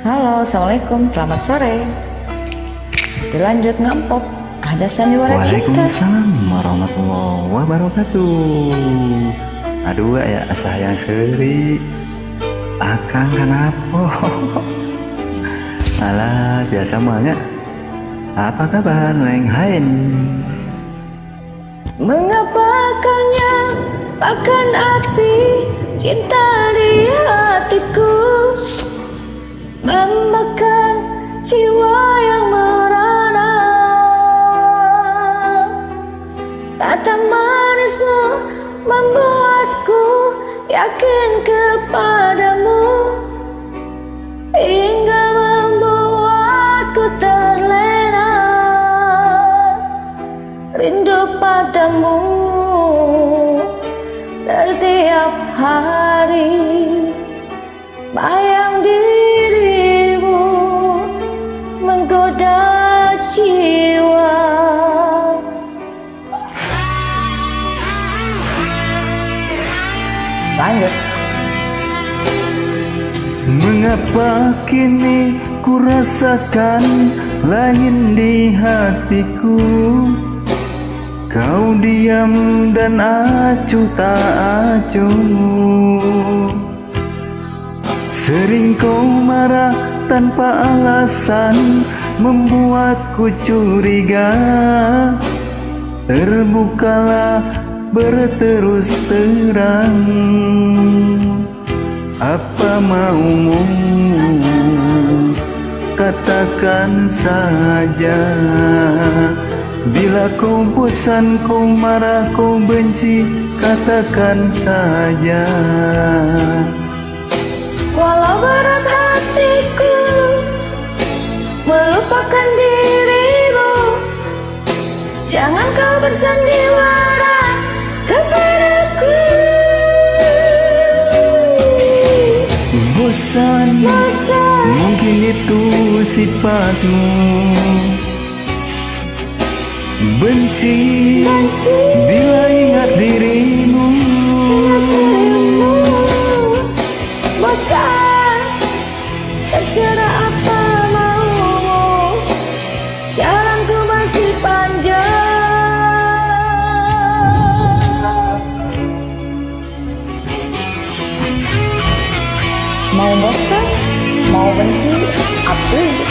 Halo, assalamualaikum, selamat sore. Dilanjut ngampok, ada sandiwara cinta. Waalaikumsalam warahmatullahi wabarakatuh. Aduh ya sayang seri akang kenapa? Alah biasa mahnya. Apa kabar neng Hain? Mengapa kanya akan api cinta di hatiku, membakar jiwa yang merana. Kata manismu membuatku yakin kepadamu, hingga membuatku terlena rindu padamu. Setiap hari bayang dirimu menggoda jiwa. Lanjut. Mengapa kini ku rasakan lain di hatiku? Kau diam dan acuh tak acuh. Sering kau marah tanpa alasan, membuatku curiga. Terbukalah berterus terang, apa maumu katakan saja. Bila kau bosan, kau marah, kau benci, katakan saja. Walau berat hatiku melupakan dirimu, jangan kau bersandiwara kepadaku. Bosan, mungkin itu sifatmu. Benci, bila ingat dirimu. Bosan, terserah apa maumu, jalanku masih panjang. Mau bosan, mau benci, up to you.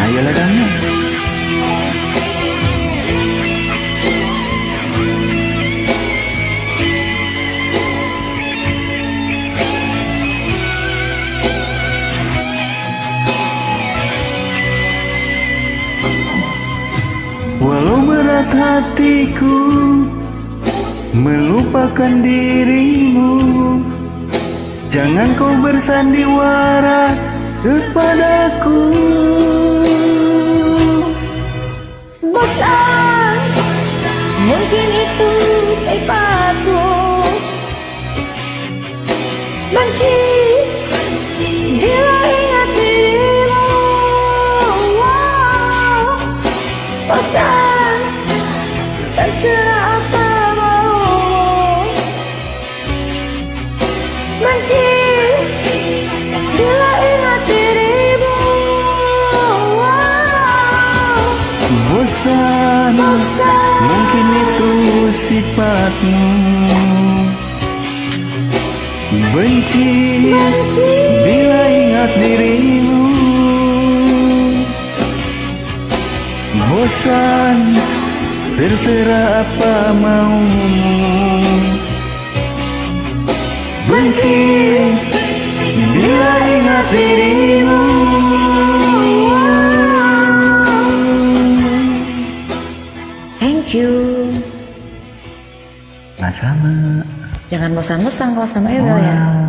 Ayolah damai. Walau berat hatiku melupakan dirimu, jangan kau bersandiwara kepadaku. Bosan, mungkin itu sifatmu. Benci, bila ingat dirimu. Bosan, terserah apa maumu. Benci, bila ingat dirimu. Bosan, mungkin itu sifatmu. Benci, bila ingat dirimu. Bosan, terserah apa maumu. Benci, bila ingat dirimu. Thank you. Sama. Jangan bosan-bosan kalau sama Ebel ya.